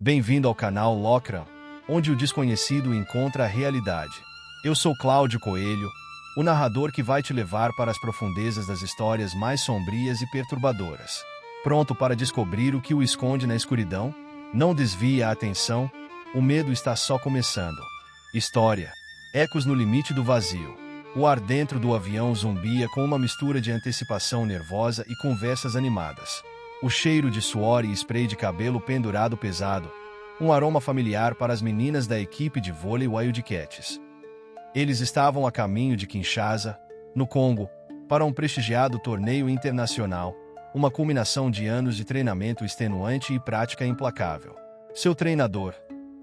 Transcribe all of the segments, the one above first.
Bem-vindo ao canal Locran, onde o desconhecido encontra a realidade. Eu sou Cláudio Coelho, o narrador que vai te levar para as profundezas das histórias mais sombrias e perturbadoras. Pronto para descobrir o que o esconde na escuridão? Não desvie a atenção, o medo está só começando. História: ecos no limite do vazio. O ar dentro do avião zumbia com uma mistura de antecipação nervosa e conversas animadas. O cheiro de suor e spray de cabelo pendurado pesado, um aroma familiar para as meninas da equipe de vôlei Wildcats. Eles estavam a caminho de Kinshasa, no Congo, para um prestigiado torneio internacional, uma culminação de anos de treinamento extenuante e prática implacável. Seu treinador,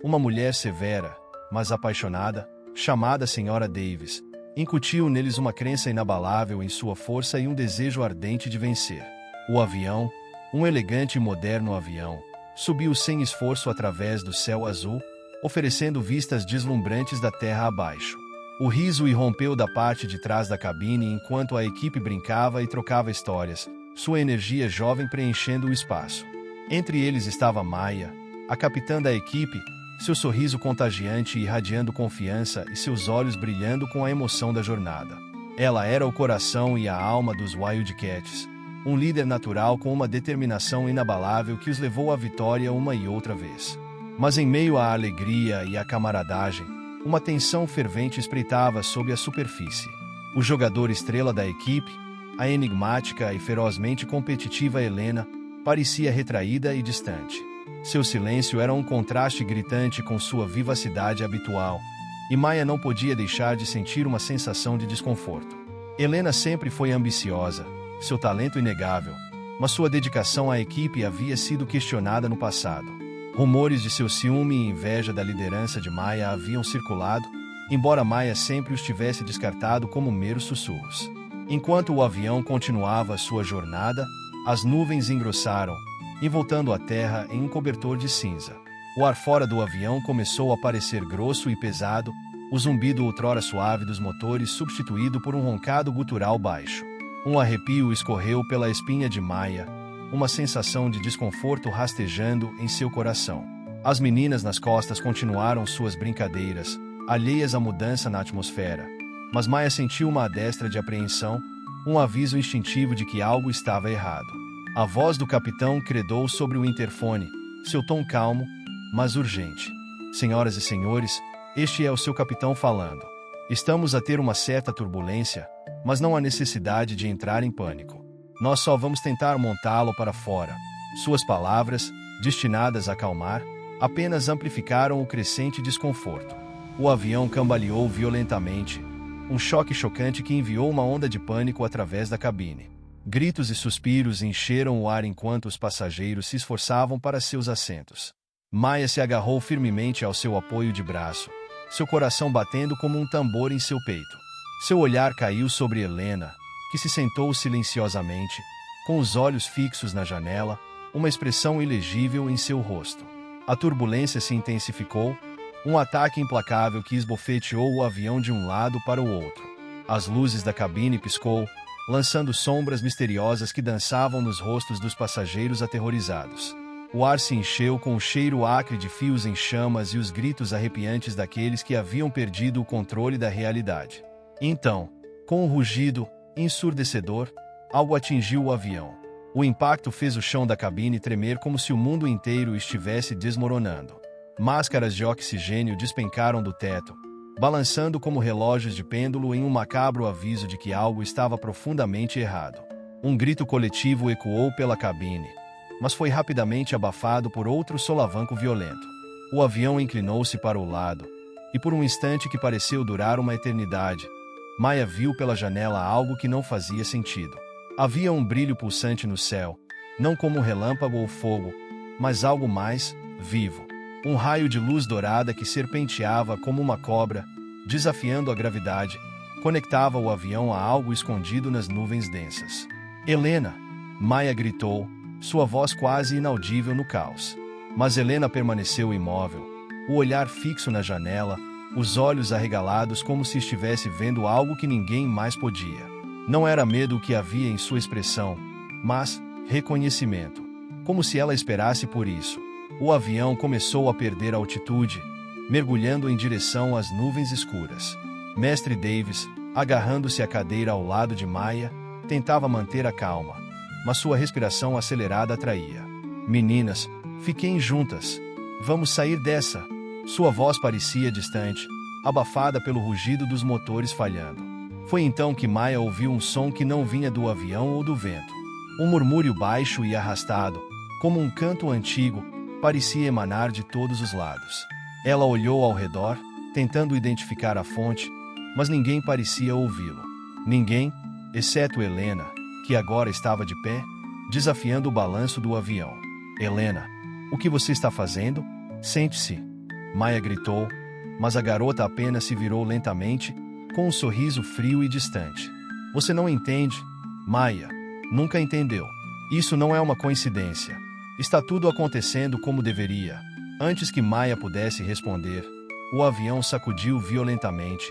uma mulher severa, mas apaixonada, chamada Sra. Davis, incutiu neles uma crença inabalável em sua força e um desejo ardente de vencer. O avião, um elegante e moderno avião, subiu sem esforço através do céu azul, oferecendo vistas deslumbrantes da terra abaixo. O riso irrompeu da parte de trás da cabine enquanto a equipe brincava e trocava histórias, sua energia jovem preenchendo o espaço. Entre eles estava Maya, a capitã da equipe, seu sorriso contagiante irradiando confiança e seus olhos brilhando com a emoção da jornada. Ela era o coração e a alma dos Wildcats, um líder natural com uma determinação inabalável que os levou à vitória uma e outra vez. Mas em meio à alegria e à camaradagem, uma tensão fervente espreitava sob a superfície. O jogador estrela da equipe, a enigmática e ferozmente competitiva Helena, parecia retraída e distante. Seu silêncio era um contraste gritante com sua vivacidade habitual, e Maya não podia deixar de sentir uma sensação de desconforto. Helena sempre foi ambiciosa, seu talento inegável, mas sua dedicação à equipe havia sido questionada no passado. Rumores de seu ciúme e inveja da liderança de Maya haviam circulado, embora Maya sempre os tivesse descartado como meros sussurros. Enquanto o avião continuava sua jornada, as nuvens engrossaram, envoltando a terra em um cobertor de cinza. O ar fora do avião começou a parecer grosso e pesado, o zumbido outrora suave dos motores substituído por um roncado gutural baixo. Um arrepio escorreu pela espinha de Maya, uma sensação de desconforto rastejando em seu coração. As meninas nas costas continuaram suas brincadeiras, alheias à mudança na atmosfera, mas Maya sentiu uma adestra de apreensão, um aviso instintivo de que algo estava errado. A voz do capitão credou sobre o interfone, seu tom calmo, mas urgente. Senhoras e senhores, este é o seu capitão falando. Estamos a ter uma certa turbulência, mas não há necessidade de entrar em pânico. Nós só vamos tentar montá-lo para fora. Suas palavras, destinadas a acalmar, apenas amplificaram o crescente desconforto. O avião cambaleou violentamente, um choque chocante que enviou uma onda de pânico através da cabine. Gritos e suspiros encheram o ar enquanto os passageiros se esforçavam para seus assentos. Maya se agarrou firmemente ao seu apoio de braço, seu coração batendo como um tambor em seu peito. Seu olhar caiu sobre Helena, que se sentou silenciosamente, com os olhos fixos na janela, uma expressão ilegível em seu rosto. A turbulência se intensificou, um ataque implacável que esbofeteou o avião de um lado para o outro. As luzes da cabine piscou, lançando sombras misteriosas que dançavam nos rostos dos passageiros aterrorizados. O ar se encheu com o cheiro acre de fios em chamas e os gritos arrepiantes daqueles que haviam perdido o controle da realidade. Então, com um rugido ensurdecedor, algo atingiu o avião. O impacto fez o chão da cabine tremer como se o mundo inteiro estivesse desmoronando. Máscaras de oxigênio despencaram do teto, balançando como relógios de pêndulo em um macabro aviso de que algo estava profundamente errado. Um grito coletivo ecoou pela cabine, mas foi rapidamente abafado por outro solavanco violento. O avião inclinou-se para o lado, e por um instante que pareceu durar uma eternidade, Maya viu pela janela algo que não fazia sentido. Havia um brilho pulsante no céu, não como um relâmpago ou fogo, mas algo mais vivo. Um raio de luz dourada que serpenteava como uma cobra, desafiando a gravidade, conectava o avião a algo escondido nas nuvens densas. Helena! Maya gritou, sua voz quase inaudível no caos. Mas Helena permaneceu imóvel, o olhar fixo na janela, os olhos arregalados como se estivesse vendo algo que ninguém mais podia. Não era medo o que havia em sua expressão, mas reconhecimento. Como se ela esperasse por isso. O avião começou a perder altitude, mergulhando em direção às nuvens escuras. Mestre Davis, agarrando-se à cadeira ao lado de Maya, tentava manter a calma, mas sua respiração acelerada atraía. Meninas, fiquem juntas. Vamos sair dessa. Sua voz parecia distante, abafada pelo rugido dos motores falhando. Foi então que Maya ouviu um som que não vinha do avião ou do vento. Um murmúrio baixo e arrastado, como um canto antigo, parecia emanar de todos os lados. Ela olhou ao redor, tentando identificar a fonte, mas ninguém parecia ouvi-lo. Ninguém, exceto Helena, que agora estava de pé, desafiando o balanço do avião. Helena, o que você está fazendo? Sente-se. Maya gritou, mas a garota apenas se virou lentamente, com um sorriso frio e distante. Você não entende, Maya. Nunca entendeu. Isso não é uma coincidência. Está tudo acontecendo como deveria. Antes que Maya pudesse responder, o avião sacudiu violentamente,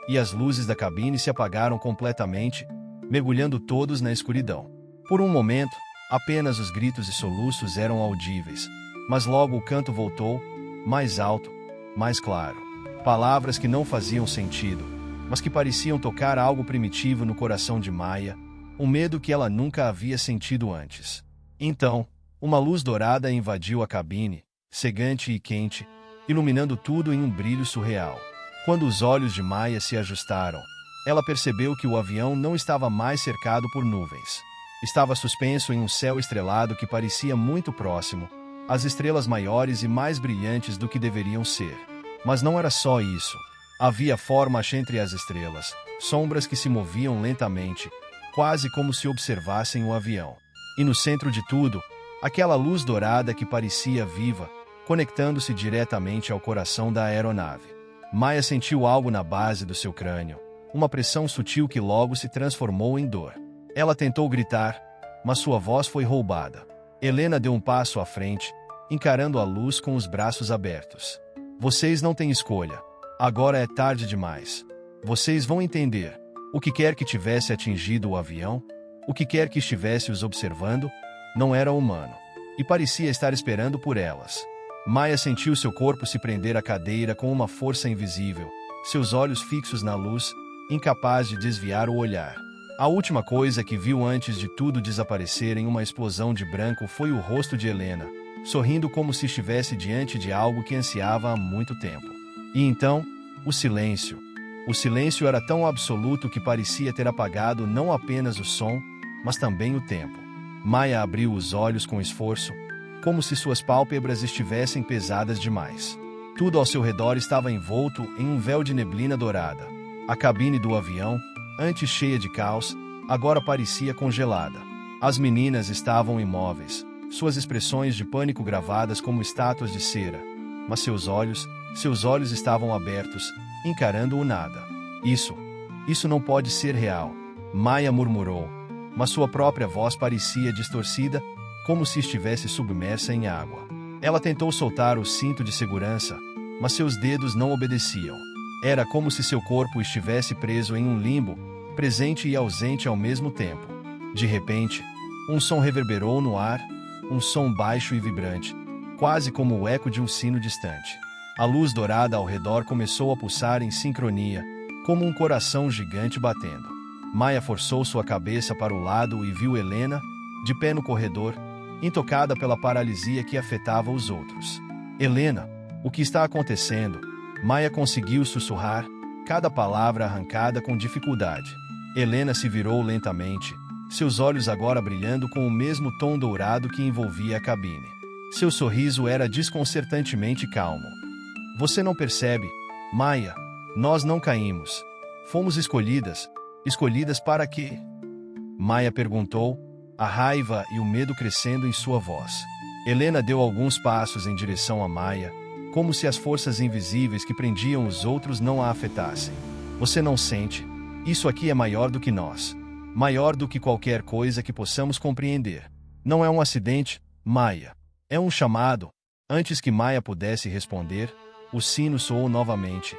e as luzes da cabine se apagaram completamente, mergulhando todos na escuridão. Por um momento, apenas os gritos e soluços eram audíveis, mas logo o canto voltou, mais alto, mais claro. Palavras que não faziam sentido, mas que pareciam tocar algo primitivo no coração de Maya, um medo que ela nunca havia sentido antes. Então, uma luz dourada invadiu a cabine, cegante e quente, iluminando tudo em um brilho surreal. Quando os olhos de Maya se ajustaram, ela percebeu que o avião não estava mais cercado por nuvens. Estava suspenso em um céu estrelado que parecia muito próximo, as estrelas maiores e mais brilhantes do que deveriam ser. Mas não era só isso. Havia formas entre as estrelas, sombras que se moviam lentamente, quase como se observassem o avião. E no centro de tudo, aquela luz dourada que parecia viva, conectando-se diretamente ao coração da aeronave. Maya sentiu algo na base do seu crânio, uma pressão sutil que logo se transformou em dor. Ela tentou gritar, mas sua voz foi roubada. Helena deu um passo à frente, encarando a luz com os braços abertos. Vocês não têm escolha. Agora é tarde demais. Vocês vão entender. O que quer que tivesse atingido o avião, o que quer que estivesse os observando, não era humano. E parecia estar esperando por elas. Maya sentiu seu corpo se prender à cadeira com uma força invisível, seus olhos fixos na luz, incapaz de desviar o olhar. A última coisa que viu antes de tudo desaparecer em uma explosão de branco foi o rosto de Helena, sorrindo como se estivesse diante de algo que ansiava há muito tempo. E então, o silêncio. O silêncio era tão absoluto que parecia ter apagado não apenas o som, mas também o tempo. Maya abriu os olhos com esforço, como se suas pálpebras estivessem pesadas demais. Tudo ao seu redor estava envolto em um véu de neblina dourada. A cabine do avião, antes cheia de caos, agora parecia congelada. As meninas estavam imóveis, suas expressões de pânico gravadas como estátuas de cera. Mas seus olhos estavam abertos, encarando o nada. Isso não pode ser real, Maya murmurou, mas sua própria voz parecia distorcida, como se estivesse submersa em água. Ela tentou soltar o cinto de segurança, mas seus dedos não obedeciam. Era como se seu corpo estivesse preso em um limbo, presente e ausente ao mesmo tempo. De repente, um som reverberou no ar, um som baixo e vibrante, quase como o eco de um sino distante. A luz dourada ao redor começou a pulsar em sincronia, como um coração gigante batendo. Maya forçou sua cabeça para o lado e viu Helena, de pé no corredor, intocada pela paralisia que afetava os outros. Helena, o que está acontecendo? Maya conseguiu sussurrar, cada palavra arrancada com dificuldade. Helena se virou lentamente, seus olhos agora brilhando com o mesmo tom dourado que envolvia a cabine. Seu sorriso era desconcertantemente calmo. Você não percebe, Maya? Nós não caímos. Fomos escolhidas. Escolhidas para quê? Maya perguntou, a raiva e o medo crescendo em sua voz. Helena deu alguns passos em direção a Maya, como se as forças invisíveis que prendiam os outros não a afetassem. Você não sente? Isso aqui é maior do que nós. Maior do que qualquer coisa que possamos compreender. Não é um acidente, Maya. É um chamado. Antes que Maya pudesse responder, o sino soou novamente,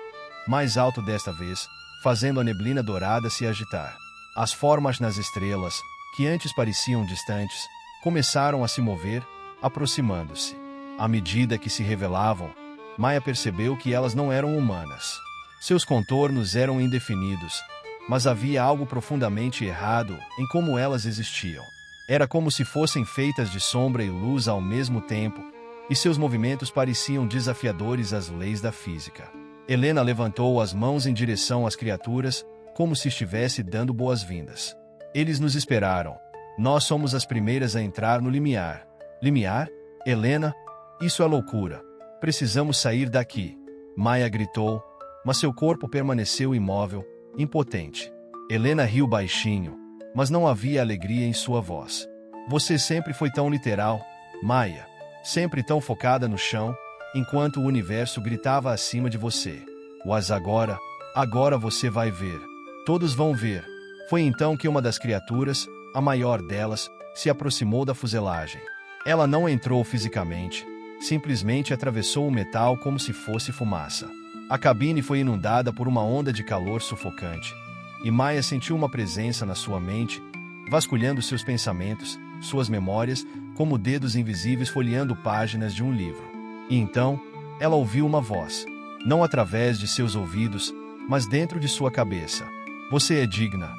mais alto desta vez, fazendo a neblina dourada se agitar. As formas nas estrelas, que antes pareciam distantes, começaram a se mover, aproximando-se. À medida que se revelavam, Maia percebeu que elas não eram humanas. Seus contornos eram indefinidos, mas havia algo profundamente errado em como elas existiam. Era como se fossem feitas de sombra e luz ao mesmo tempo, e seus movimentos pareciam desafiadores às leis da física. Helena levantou as mãos em direção às criaturas, como se estivesse dando boas-vindas. Eles nos esperaram. Nós somos as primeiras a entrar no limiar. Limiar? Helena? Isso é loucura. Precisamos sair daqui. Maia gritou, mas seu corpo permaneceu imóvel, impotente. Helena riu baixinho, mas não havia alegria em sua voz. Você sempre foi tão literal, Maia. Sempre tão focada no chão, enquanto o universo gritava acima de você. Mas agora você vai ver. Todos vão ver. Foi então que uma das criaturas, a maior delas, se aproximou da fuselagem. Ela não entrou fisicamente, simplesmente atravessou o metal como se fosse fumaça. A cabine foi inundada por uma onda de calor sufocante, e Maia sentiu uma presença na sua mente, vasculhando seus pensamentos, suas memórias, como dedos invisíveis folheando páginas de um livro. E então, ela ouviu uma voz, não através de seus ouvidos, mas dentro de sua cabeça. Você é digna.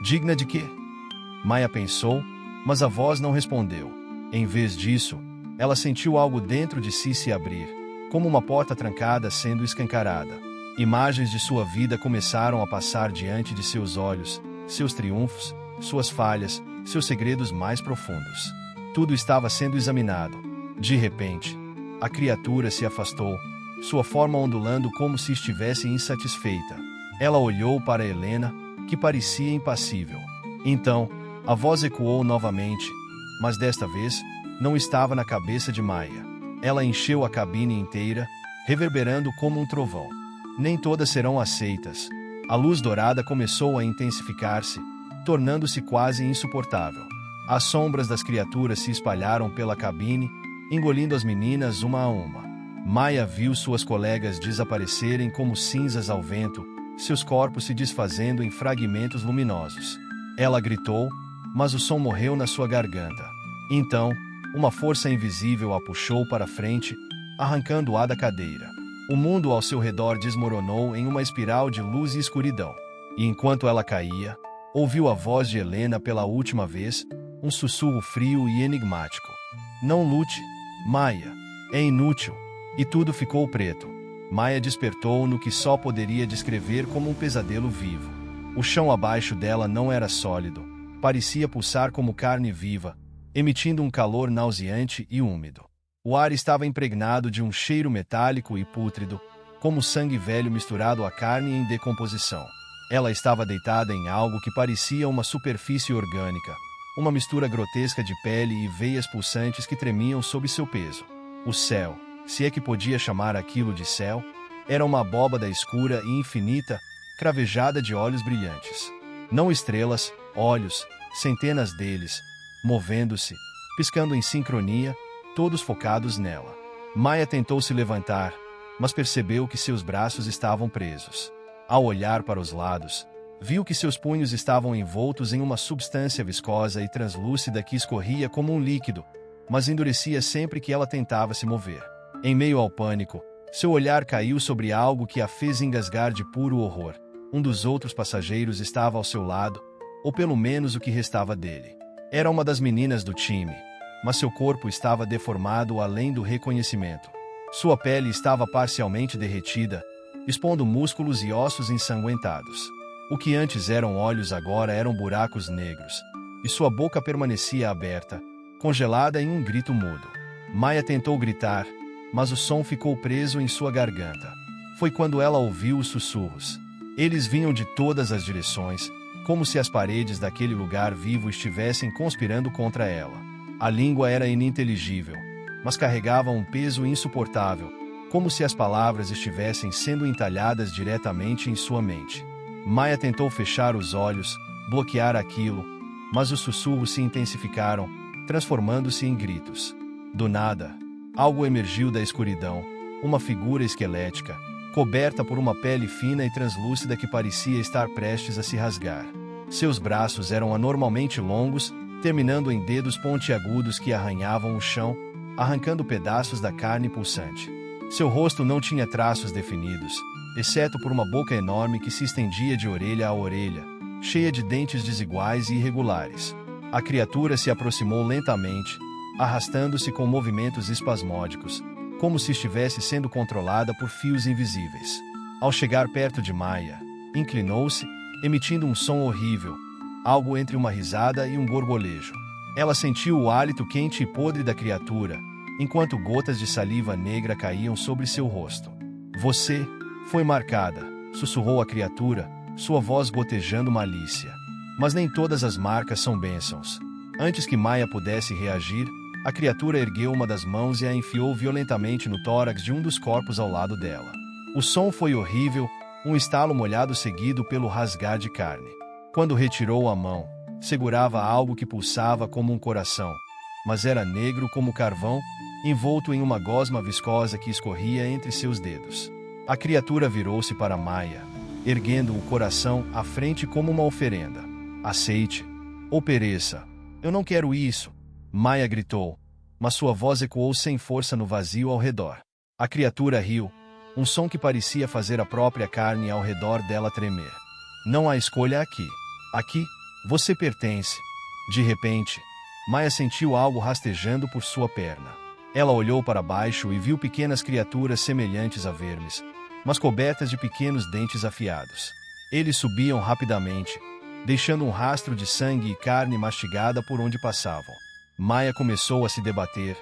Digna de quê? Maia pensou, mas a voz não respondeu. Em vez disso, ela sentiu algo dentro de si se abrir, como uma porta trancada sendo escancarada. Imagens de sua vida começaram a passar diante de seus olhos, seus triunfos, suas falhas, seus segredos mais profundos. Tudo estava sendo examinado. De repente, a criatura se afastou, sua forma ondulando como se estivesse insatisfeita. Ela olhou para Helena, que parecia impassível. Então, a voz ecoou novamente, mas desta vez, não estava na cabeça de Maia. Ela encheu a cabine inteira, reverberando como um trovão. Nem todas serão aceitas. A luz dourada começou a intensificar-se, tornando-se quase insuportável. As sombras das criaturas se espalharam pela cabine, engolindo as meninas uma a uma. Maia viu suas colegas desaparecerem como cinzas ao vento, seus corpos se desfazendo em fragmentos luminosos. Ela gritou, mas o som morreu na sua garganta. Então, uma força invisível a puxou para frente, arrancando-a da cadeira. O mundo ao seu redor desmoronou em uma espiral de luz e escuridão. E enquanto ela caía, ouviu a voz de Helena pela última vez, um sussurro frio e enigmático. Não lute, Maia. É inútil. E tudo ficou preto. Maia despertou no que só poderia descrever como um pesadelo vivo. O chão abaixo dela não era sólido, parecia pulsar como carne viva, emitindo um calor nauseante e úmido. O ar estava impregnado de um cheiro metálico e pútrido, como sangue velho misturado à carne em decomposição. Ela estava deitada em algo que parecia uma superfície orgânica, uma mistura grotesca de pele e veias pulsantes que tremiam sob seu peso. O céu, se é que podia chamar aquilo de céu, era uma abóbada escura e infinita, cravejada de olhos brilhantes. Não estrelas, olhos, centenas deles, movendo-se, piscando em sincronia, todos focados nela. Maia tentou se levantar, mas percebeu que seus braços estavam presos. Ao olhar para os lados, viu que seus punhos estavam envoltos em uma substância viscosa e translúcida que escorria como um líquido, mas endurecia sempre que ela tentava se mover. Em meio ao pânico, seu olhar caiu sobre algo que a fez engasgar de puro horror. Um dos outros passageiros estava ao seu lado, ou pelo menos o que restava dele. Era uma das meninas do time, mas seu corpo estava deformado além do reconhecimento. Sua pele estava parcialmente derretida, expondo músculos e ossos ensanguentados. O que antes eram olhos agora eram buracos negros, e sua boca permanecia aberta, congelada em um grito mudo. Maia tentou gritar, mas o som ficou preso em sua garganta. Foi quando ela ouviu os sussurros. Eles vinham de todas as direções, como se as paredes daquele lugar vivo estivessem conspirando contra ela. A língua era ininteligível, mas carregava um peso insuportável, como se as palavras estivessem sendo entalhadas diretamente em sua mente. Maia tentou fechar os olhos, bloquear aquilo, mas os sussurros se intensificaram, transformando-se em gritos. Do nada, algo emergiu da escuridão, uma figura esquelética, coberta por uma pele fina e translúcida que parecia estar prestes a se rasgar. Seus braços eram anormalmente longos, terminando em dedos pontiagudos que arranhavam o chão, arrancando pedaços da carne pulsante. Seu rosto não tinha traços definidos, exceto por uma boca enorme que se estendia de orelha a orelha, cheia de dentes desiguais e irregulares. A criatura se aproximou lentamente, arrastando-se com movimentos espasmódicos, como se estivesse sendo controlada por fios invisíveis. Ao chegar perto de Maya, inclinou-se, emitindo um som horrível, algo entre uma risada e um gorgolejo. Ela sentiu o hálito quente e podre da criatura, enquanto gotas de saliva negra caíam sobre seu rosto. Você foi marcada, sussurrou a criatura, sua voz gotejando malícia. Mas nem todas as marcas são bênçãos. Antes que Maya pudesse reagir, a criatura ergueu uma das mãos e a enfiou violentamente no tórax de um dos corpos ao lado dela. O som foi horrível, um estalo molhado seguido pelo rasgar de carne. Quando retirou a mão, segurava algo que pulsava como um coração, mas era negro como carvão, envolto em uma gosma viscosa que escorria entre seus dedos. A criatura virou-se para Maya, erguendo o coração à frente como uma oferenda. Aceite, ou pereça. Eu não quero isso, Maya gritou, mas sua voz ecoou sem força no vazio ao redor. A criatura riu, um som que parecia fazer a própria carne ao redor dela tremer. Não há escolha aqui. Aqui, você pertence. De repente, Maya sentiu algo rastejando por sua perna. Ela olhou para baixo e viu pequenas criaturas semelhantes a vermes, mas cobertas de pequenos dentes afiados. Eles subiam rapidamente, deixando um rastro de sangue e carne mastigada por onde passavam. Maya começou a se debater,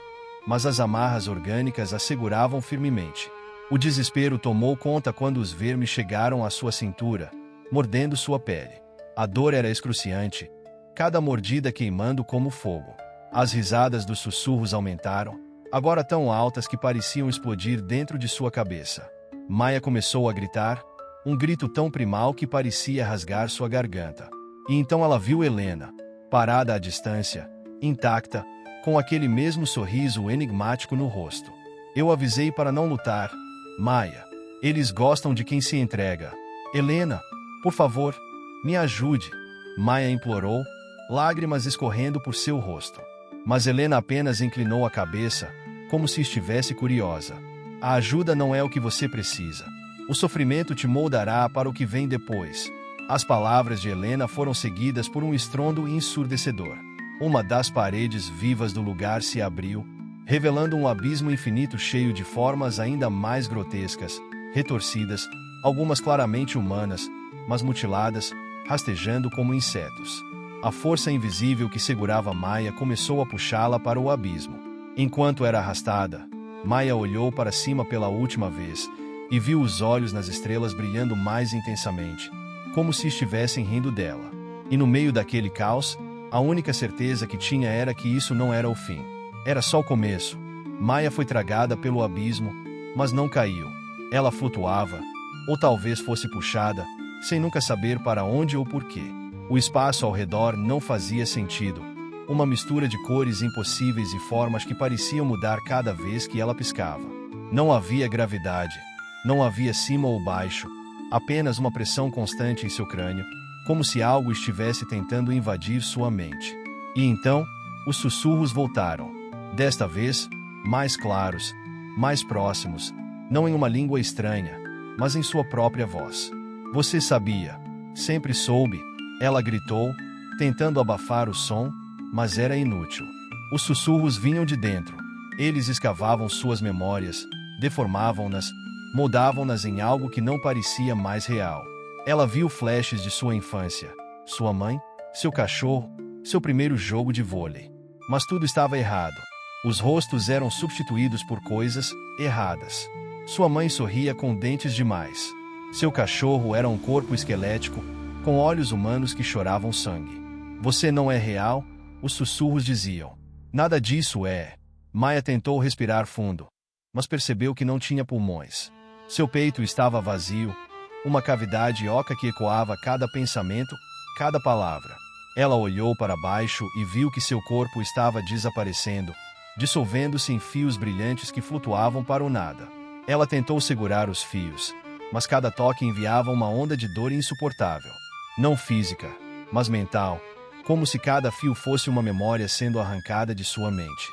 mas as amarras orgânicas a seguravam firmemente. O desespero tomou conta quando os vermes chegaram à sua cintura, mordendo sua pele. A dor era excruciante, cada mordida queimando como fogo. As risadas dos sussurros aumentaram, agora tão altas que pareciam explodir dentro de sua cabeça. Maya começou a gritar, um grito tão primal que parecia rasgar sua garganta. E então ela viu Helena, parada à distância, intacta, com aquele mesmo sorriso enigmático no rosto. Eu avisei para não lutar, Maya. Eles gostam de quem se entrega. Helena, por favor, me ajude, Maya implorou, lágrimas escorrendo por seu rosto. Mas Helena apenas inclinou a cabeça, como se estivesse curiosa. A ajuda não é o que você precisa. O sofrimento te moldará para o que vem depois. As palavras de Helena foram seguidas por um estrondo ensurdecedor. Uma das paredes vivas do lugar se abriu, revelando um abismo infinito cheio de formas ainda mais grotescas, retorcidas, algumas claramente humanas, mas mutiladas, rastejando como insetos. A força invisível que segurava Maya começou a puxá-la para o abismo. Enquanto era arrastada, Maya olhou para cima pela última vez e viu os olhos nas estrelas brilhando mais intensamente, como se estivessem rindo dela. E no meio daquele caos, a única certeza que tinha era que isso não era o fim. Era só o começo. Maya foi tragada pelo abismo, mas não caiu. Ela flutuava, ou talvez fosse puxada, sem nunca saber para onde ou porquê. O espaço ao redor não fazia sentido. Uma mistura de cores impossíveis e formas que pareciam mudar cada vez que ela piscava. Não havia gravidade. Não havia cima ou baixo. Apenas uma pressão constante em seu crânio, como se algo estivesse tentando invadir sua mente. E então, os sussurros voltaram. Desta vez, mais claros, mais próximos, não em uma língua estranha, mas em sua própria voz. Você sabia. Sempre soube, ela gritou, tentando abafar o som, mas era inútil. Os sussurros vinham de dentro. Eles escavavam suas memórias, deformavam-nas, moldavam-nas em algo que não parecia mais real. Ela viu flashes de sua infância, sua mãe, seu cachorro, seu primeiro jogo de vôlei. Mas tudo estava errado. Os rostos eram substituídos por coisas erradas. Sua mãe sorria com dentes demais. Seu cachorro era um corpo esquelético, com olhos humanos que choravam sangue. Você não é real, os sussurros diziam. Nada disso é. Maya tentou respirar fundo, mas percebeu que não tinha pulmões. Seu peito estava vazio, uma cavidade oca que ecoava cada pensamento, cada palavra. Ela olhou para baixo e viu que seu corpo estava desaparecendo, dissolvendo-se em fios brilhantes que flutuavam para o nada. Ela tentou segurar os fios, mas cada toque enviava uma onda de dor insuportável. Não física, mas mental, como se cada fio fosse uma memória sendo arrancada de sua mente.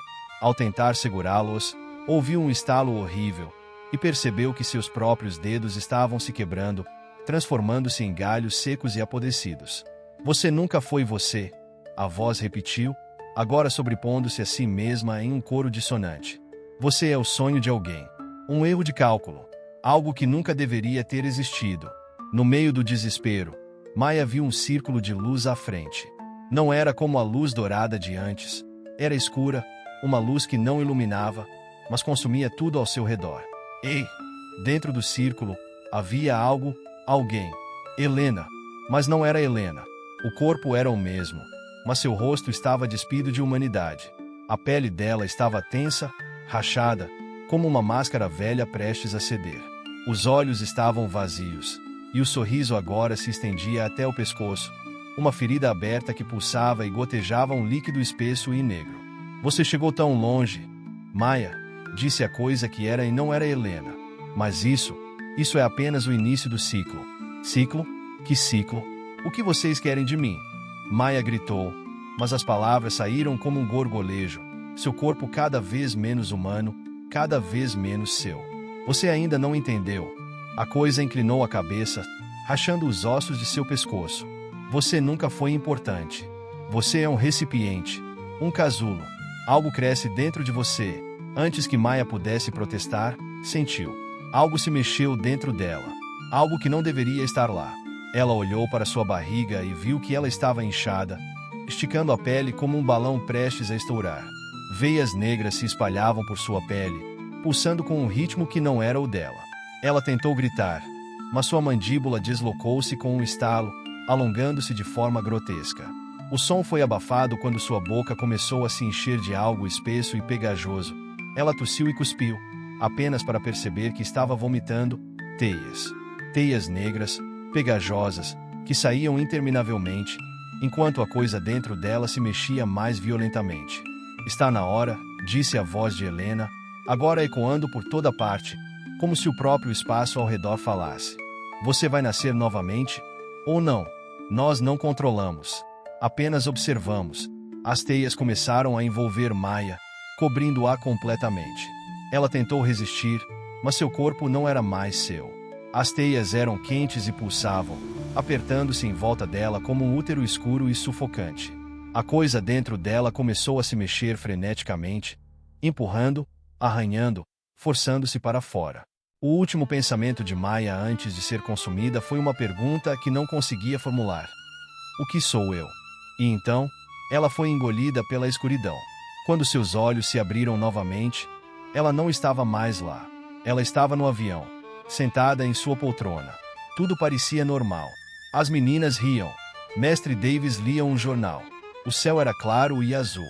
Ao tentar segurá-los, ouviu um estalo horrível e percebeu que seus próprios dedos estavam se quebrando, transformando-se em galhos secos e apodrecidos. Você nunca foi você, a voz repetiu, agora sobrepondo-se a si mesma em um coro dissonante. Você é o sonho de alguém. Um erro de cálculo. Algo que nunca deveria ter existido. No meio do desespero, Maya viu um círculo de luz à frente. Não era como a luz dourada de antes. Era escura, uma luz que não iluminava, mas consumia tudo ao seu redor. E, dentro do círculo, havia algo, alguém. Helena. Mas não era Helena. O corpo era o mesmo, mas seu rosto estava despido de humanidade. A pele dela estava tensa, rachada, como uma máscara velha prestes a ceder. Os olhos estavam vazios, e o sorriso agora se estendia até o pescoço, uma ferida aberta que pulsava e gotejava um líquido espesso e negro. Você chegou tão longe, Maya, disse a coisa que era e não era Helena. Mas isso é apenas o início do ciclo. Ciclo? Que ciclo? O que vocês querem de mim? Maya gritou, mas as palavras saíram como um gorgolejo, seu corpo cada vez menos humano, cada vez menos seu. Você ainda não entendeu. A coisa inclinou a cabeça, rachando os ossos de seu pescoço. Você nunca foi importante. Você é um recipiente, um casulo. Algo cresce dentro de você. Antes que Maya pudesse protestar, sentiu. Algo se mexeu dentro dela. Algo que não deveria estar lá. Ela olhou para sua barriga e viu que ela estava inchada, esticando a pele como um balão prestes a estourar. Veias negras se espalhavam por sua pele, pulsando com um ritmo que não era o dela. Ela tentou gritar, mas sua mandíbula deslocou-se com um estalo, alongando-se de forma grotesca. O som foi abafado quando sua boca começou a se encher de algo espesso e pegajoso. Ela tossiu e cuspiu, apenas para perceber que estava vomitando teias. Teias negras, pegajosas, que saíam interminavelmente, enquanto a coisa dentro dela se mexia mais violentamente. Está na hora, disse a voz de Helena, agora ecoando por toda parte, como se o próprio espaço ao redor falasse. Você vai nascer novamente? Ou não? Nós não controlamos. Apenas observamos. As teias começaram a envolver Maya, cobrindo-a completamente. Ela tentou resistir, mas seu corpo não era mais seu. As teias eram quentes e pulsavam, apertando-se em volta dela como um útero escuro e sufocante. A coisa dentro dela começou a se mexer freneticamente, empurrando, arranhando, forçando-se para fora. O último pensamento de Maya antes de ser consumida foi uma pergunta que não conseguia formular. O que sou eu? E então, ela foi engolida pela escuridão. Quando seus olhos se abriram novamente, ela não estava mais lá. Ela estava no avião, sentada em sua poltrona. Tudo parecia normal. As meninas riam. Mestre Davis lia um jornal. O céu era claro e azul.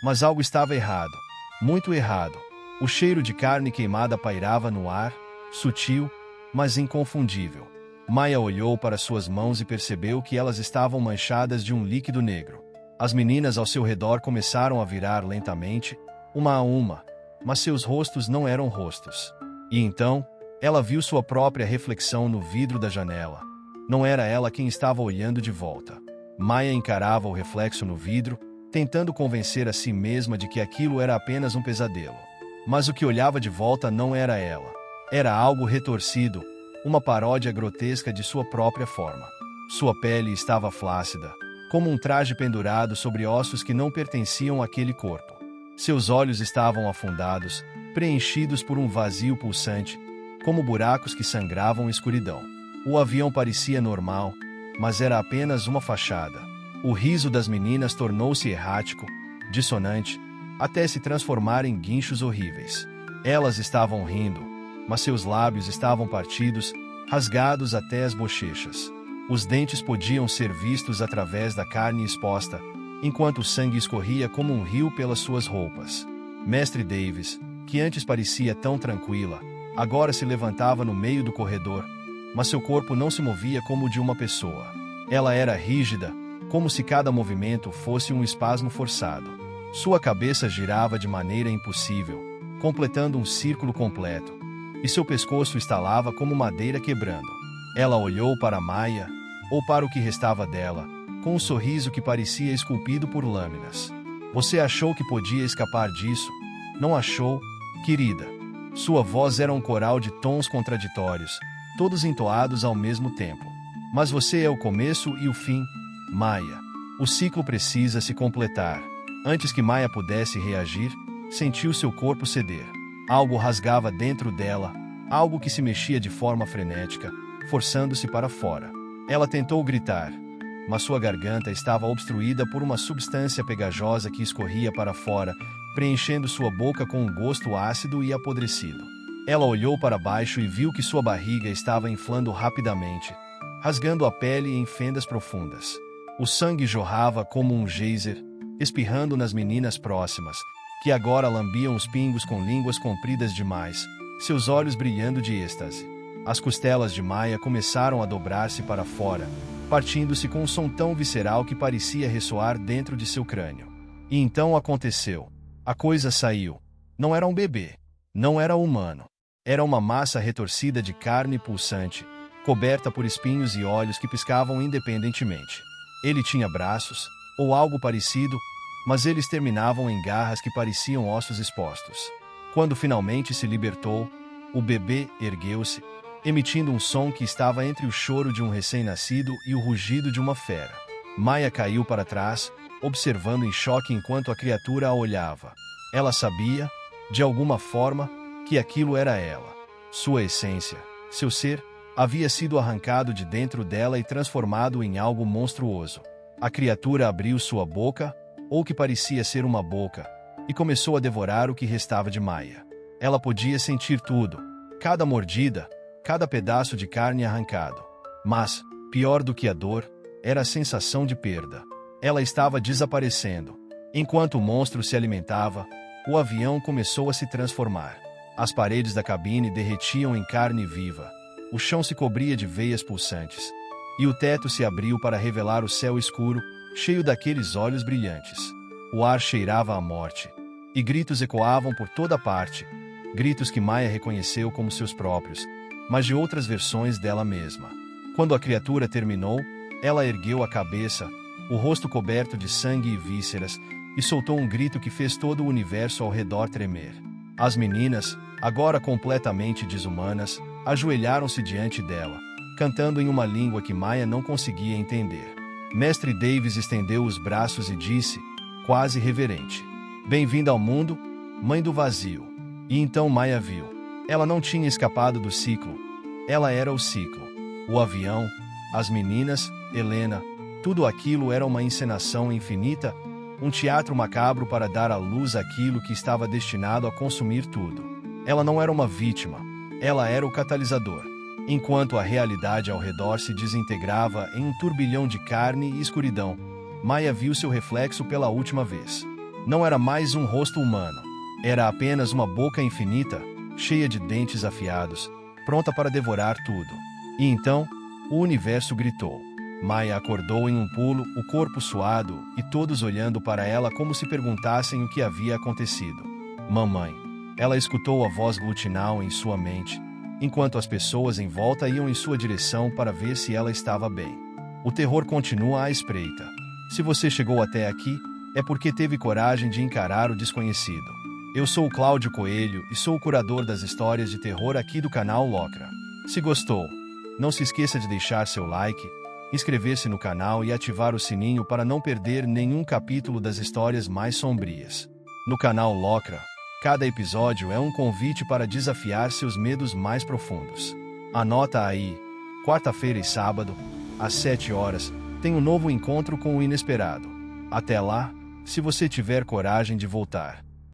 Mas algo estava errado. Muito errado. O cheiro de carne queimada pairava no ar, sutil, mas inconfundível. Maya olhou para suas mãos e percebeu que elas estavam manchadas de um líquido negro. As meninas ao seu redor começaram a virar lentamente, uma a uma, mas seus rostos não eram rostos. E então, ela viu sua própria reflexão no vidro da janela. Não era ela quem estava olhando de volta. Maya encarava o reflexo no vidro, tentando convencer a si mesma de que aquilo era apenas um pesadelo. Mas o que olhava de volta não era ela. Era algo retorcido, uma paródia grotesca de sua própria forma. Sua pele estava flácida, como um traje pendurado sobre ossos que não pertenciam àquele corpo. Seus olhos estavam afundados, preenchidos por um vazio pulsante, como buracos que sangravam escuridão. O avião parecia normal, mas era apenas uma fachada. O riso das meninas tornou-se errático, dissonante, até se transformar em guinchos horríveis. Elas estavam rindo, mas seus lábios estavam partidos, rasgados até as bochechas. Os dentes podiam ser vistos através da carne exposta, enquanto o sangue escorria como um rio pelas suas roupas. Mestre Davis, que antes parecia tão tranquila, agora se levantava no meio do corredor, mas seu corpo não se movia como o de uma pessoa. Ela era rígida, como se cada movimento fosse um espasmo forçado. Sua cabeça girava de maneira impossível, completando um círculo completo, e seu pescoço estalava como madeira quebrando. Ela olhou para Maya, ou para o que restava dela, com um sorriso que parecia esculpido por lâminas. Você achou que podia escapar disso? Não achou, querida? Sua voz era um coral de tons contraditórios, todos entoados ao mesmo tempo. Mas você é o começo e o fim, Maya. O ciclo precisa se completar. Antes que Maya pudesse reagir, sentiu seu corpo ceder. Algo rasgava dentro dela, algo que se mexia de forma frenética, forçando-se para fora. Ela tentou gritar, mas sua garganta estava obstruída por uma substância pegajosa que escorria para fora, preenchendo sua boca com um gosto ácido e apodrecido. Ela olhou para baixo e viu que sua barriga estava inflando rapidamente, rasgando a pele em fendas profundas. O sangue jorrava como um geyser, espirrando nas meninas próximas, que agora lambiam os pingos com línguas compridas demais, seus olhos brilhando de êxtase. As costelas de Maya começaram a dobrar-se para fora, partindo-se com um som tão visceral que parecia ressoar dentro de seu crânio. E então aconteceu. A coisa saiu. Não era um bebê. Não era humano. Era uma massa retorcida de carne pulsante, coberta por espinhos e olhos que piscavam independentemente. Ele tinha braços, ou algo parecido, mas eles terminavam em garras que pareciam ossos expostos. Quando finalmente se libertou, o bebê ergueu-se, emitindo um som que estava entre o choro de um recém-nascido e o rugido de uma fera. Maya caiu para trás, observando em choque enquanto a criatura a olhava. Ela sabia, de alguma forma, que aquilo era ela. Sua essência, seu ser, havia sido arrancado de dentro dela e transformado em algo monstruoso. A criatura abriu sua boca, ou que parecia ser uma boca, e começou a devorar o que restava de Maya. Ela podia sentir tudo, cada mordida, cada pedaço de carne arrancado. Mas, pior do que a dor, era a sensação de perda. Ela estava desaparecendo. Enquanto o monstro se alimentava, o avião começou a se transformar. As paredes da cabine derretiam em carne viva. O chão se cobria de veias pulsantes. E o teto se abriu para revelar o céu escuro, cheio daqueles olhos brilhantes. O ar cheirava a morte. E gritos ecoavam por toda parte. Gritos que Maya reconheceu como seus próprios, mas de outras versões dela mesma. Quando a criatura terminou, ela ergueu a cabeça, o rosto coberto de sangue e vísceras, e soltou um grito que fez todo o universo ao redor tremer. As meninas, agora completamente desumanas, ajoelharam-se diante dela, cantando em uma língua que Maya não conseguia entender. Mestre Davis estendeu os braços e disse, quase reverente: "Bem-vinda ao mundo, mãe do vazio." E então Maya viu. Ela não tinha escapado do ciclo. Ela era o ciclo. O avião, as meninas, Helena, tudo aquilo era uma encenação infinita, um teatro macabro para dar à luz aquilo que estava destinado a consumir tudo. Ela não era uma vítima. Ela era o catalisador. Enquanto a realidade ao redor se desintegrava em um turbilhão de carne e escuridão, Maya viu seu reflexo pela última vez. Não era mais um rosto humano. Era apenas uma boca infinita, cheia de dentes afiados, pronta para devorar tudo. E então, o universo gritou. Maya acordou em um pulo, o corpo suado, e todos olhando para ela como se perguntassem o que havia acontecido. "Mamãe." Ela escutou a voz glutinal em sua mente, enquanto as pessoas em volta iam em sua direção para ver se ela estava bem. O terror continua à espreita. Se você chegou até aqui, é porque teve coragem de encarar o desconhecido. Eu sou o Cláudio Coelho e sou o curador das histórias de terror aqui do canal Locra. Se gostou, não se esqueça de deixar seu like, inscrever-se no canal e ativar o sininho para não perder nenhum capítulo das histórias mais sombrias. No canal Locra, cada episódio é um convite para desafiar seus medos mais profundos. Anota aí, quarta-feira e sábado, às 7 horas, tem um novo encontro com o inesperado. Até lá, se você tiver coragem de voltar.